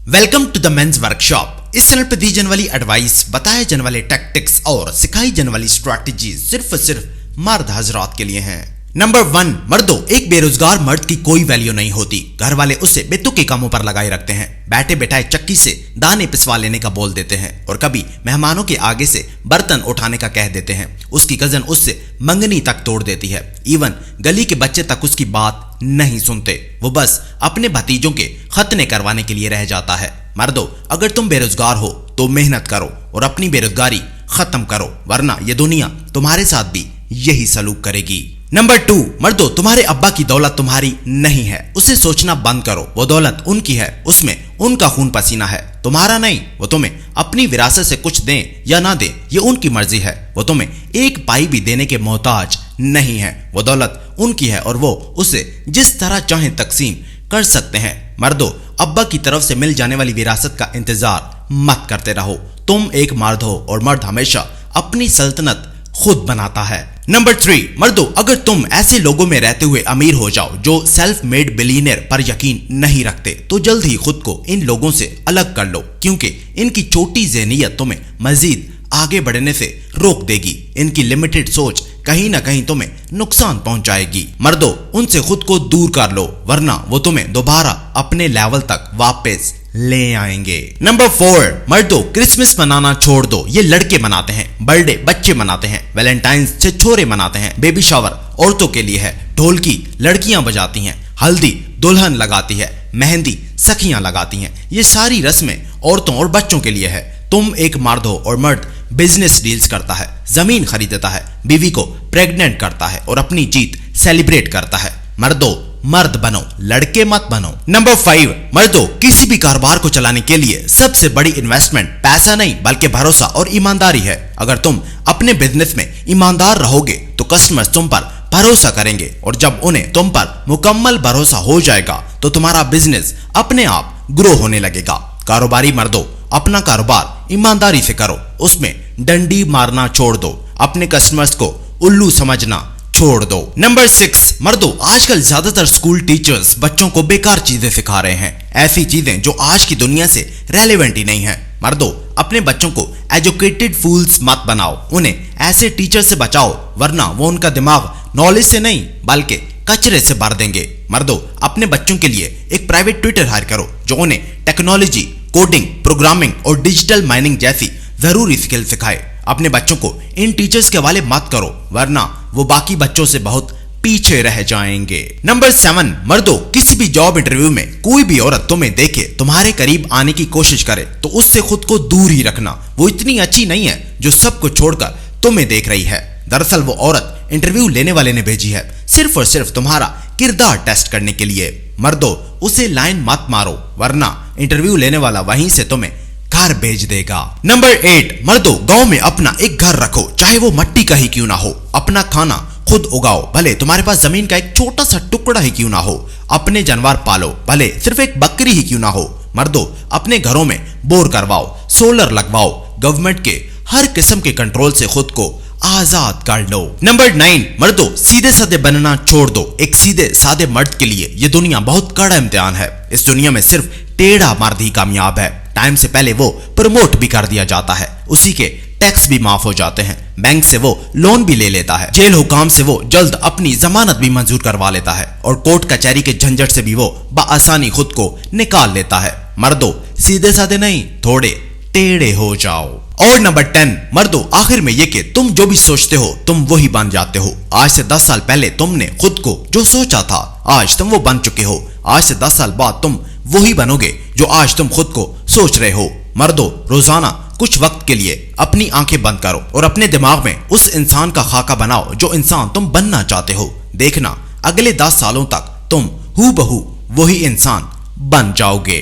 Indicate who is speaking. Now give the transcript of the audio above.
Speaker 1: Welcome to the mains workshop. इस channel पर दी जाने वाली एडवाइस, बताए जाने वाले टैक्टिक्स और सिखाई जाने वाली स्ट्रैटेजी सिर्फ मर्द हजरात के लिए हैं। नंबर 1, मर्दों, एक बेरोजगार मर्द की कोई वैल्यू नहीं होती। घर वाले उसे बेतुके कामों पर लगाए रखते हैं। बैठे बैठाए चक्की से दाने पिसवा लेने का बोल देते हैं और कभी मेहमानों के आगे से बर्तन उठाने का कह देते हैं। उसकी कजन उससे मंगनी तक तोड़ देती है। इवन गली के बच्चे तक उसकी बात नहीं सुनते। वो बस अपने भतीजों के खतने करवाने के लिए रह जाता है। मर्दों, अगर तुम बेरोजगार हो तो मेहनत करो और अपनी बेरोजगारी खत्म करो, वरना ये दुनिया तुम्हारे साथ भी यही सलूक करेगी। नंबर 2, मर्दों, तुम्हारे अब्बा की दौलत तुम्हारी नहीं है, उसे सोचना बंद करो। वो दौलत उनकी है, उसमें उनका खून पसीना है, तुम्हारा नहीं। वो तुम्हें अपनी विरासत से कुछ दें या ना दें, ये उनकी मर्जी है। वो तुम्हें एक पाई भी देने के मोहताज नहीं है। वो दौलत उनकी है और वो उसे जिस तरह चाहे तकसीम कर सकते हैं। मर्दों, अब्बा की तरफ से मिल जाने वाली विरासत का इंतजार मत करते रहो। तुम एक मर्द हो और मर्द हमेशा अपनी सल्तनत खुद बनाता है। नंबर 3, मर्दों, अगर तुम ऐसे लोगों में रहते हुए अमीर हो जाओ जो सेल्फ मेड बिलियनियर पर यकीन नहीं रखते, तो जल्द ही खुद को इन लोगों से अलग कर लो, क्योंकि इनकी छोटी ज़हनियत तुम्हें मजीद आगे बढ़ने से रोक देगी। इनकी लिमिटेड सोच कहीं ना कहीं तुम्हें नुकसान पहुंचाएगी। मर्दों, उनसे खुद को दूर कर लो, वरना वो तुम्हें दोबारा अपने लेवल तक वापस ले आएंगे। नंबर 4, मर्दों, क्रिसमस मनाना छोड़ दो। ये लड़के मनाते हैं, बर्थडे बच्चे मनाते हैं, वैलेंटाइंस से छोरे मनाते हैं, बेबी शावर औरतों के लिए है, ढोलकी लड़कियां बजाती हैं, हल्दी दुल्हन लगाती है, मेहंदी सखियां लगाती हैं। ये सारी रस्में औरतों और बच्चों के लिए है। तुम एक मर्द हो और मर्द बिजनेस डील्स करता है, जमीन खरीदता है, बीवी को प्रेग्नेंट करता है और अपनी जीत सेलिब्रेट करता है। मर्दों, मर्द बनो, लड़के मत बनो। नंबर 5, मर्दों, किसी भी कारोबार को चलाने के लिए सबसे बड़ी इन्वेस्टमेंट पैसा नहीं बल्कि भरोसा और ईमानदारी है। अगर तुम अपने बिजनेस में ईमानदार रहोगे तो कस्टमर्स तुम पर भरोसा करेंगे और जब उन्हें तुम पर मुकम्मल भरोसा हो जाएगा तो तुम्हारा बिजनेस अपने आप ग्रो होने लगेगा। कारोबारी मर्दों, अपना कारोबार ईमानदारी से करो, उसमें डंडी मारना छोड़ दो, अपने कस्टमर्स को उल्लू समझना छोड़ दो। नंबर 6, मर्दों, आजकल ज्यादातर स्कूल टीचर्स बच्चों को बेकार चीजें सिखा रहे हैं, ऐसी चीजें जो आज की दुनिया से रेलेवेंट ही नहीं है। मर्दों, अपने बच्चों को एजुकेटेड फूल्स मत बनाओ, उन्हें ऐसे टीचर से बचाओ, वरना वो उनका दिमाग नॉलेज से नहीं बल्कि कचरे से भर देंगे। मर्दों, अपने बच्चों के लिए एक प्राइवेट ट्यूटर हायर करो जो उन्हें टेक्नोलॉजी, कोडिंग, प्रोग्रामिंग और डिजिटल माइनिंग जैसी जरूरी स्किल सिखाए। अपने बच्चों को इन टीचर्स के हवाले मत करो, वरना वो बाकी बच्चों से बहुत पीछे रह जाएंगे। नंबर 7, मर्दों, किसी भी जॉब इंटरव्यू में कोई भी औरत तुम्हें देखे, तुम्हारे करीब आने की कोशिश करे तो उससे खुद को दूर ही रखना। वो इतनी अच्छी नहीं है जो सबको छोड़कर तुम्हें देख रही है। दरअसल वो औरत इंटरव्यू लेने वाले ने भेजी है सिर्फ और सिर्फ तुम्हारा किरदार टेस्ट करने के लिए। मर्दों, उसे लाइन मत मारो, वरना इंटरव्यू लेने वाला वहीं से तुम्हें घर भेज देगा। नंबर 8, मर्दों, गांव में अपना एक घर रखो, चाहे वो मट्टी का ही क्यों ना हो। अपना खाना खुद उगाओ, भले तुम्हारे पास जमीन का एक छोटा सा टुकड़ा ही क्यों ना हो। अपने जानवर पालो, भले सिर्फ एक बकरी ही क्यों ना हो। मर्दों, अपने घरों में बोर करवाओ, सोलर लगवाओ, गवर्नमेंट के हर किस्म के कंट्रोल से खुद को आजाद कर लो। नंबर 9, मर्दों, सीधे साधे बनना छोड़ दो। एक सीधे साधे मर्द के लिए ये दुनिया बहुत कड़ा इम्तिहान है। इस दुनिया में सिर्फ टेढ़ा मर्द ही कामयाब है। टाइम से पहले वो प्रमोट भी कर दिया जाता है, उसी के टैक्स भी माफ हो जाते हैं, बैंक से वो लोन भी ले लेता है, जेल हुकाम से वो जल्द अपनी जमानत भी मंजूर करवा लेता है और कोर्ट कचहरी के झंझट से भी वो बआसानी खुद को निकाल लेता है। मर्दों, सीधे साधे नहीं, थोड़े टेढ़े हो जाओ। और नंबर 10, मर्दों, आखिर में ये कि तुम जो भी सोचते हो तुम वही बन जाते हो। आज से 10 साल पहले तुमने खुद को जो सोचा था, आज तुम वो बन चुके हो। आज से 10 साल बाद तुम वही बनोगे जो आज तुम खुद को सोच रहे हो। मर्दों, रोजाना कुछ वक्त के लिए अपनी आंखें बंद करो और अपने दिमाग में उस इंसान का खाका बनाओ जो इंसान तुम बनना चाहते हो। देखना, अगले 10 सालों तक तुम हूबहू वही इंसान बन जाओगे।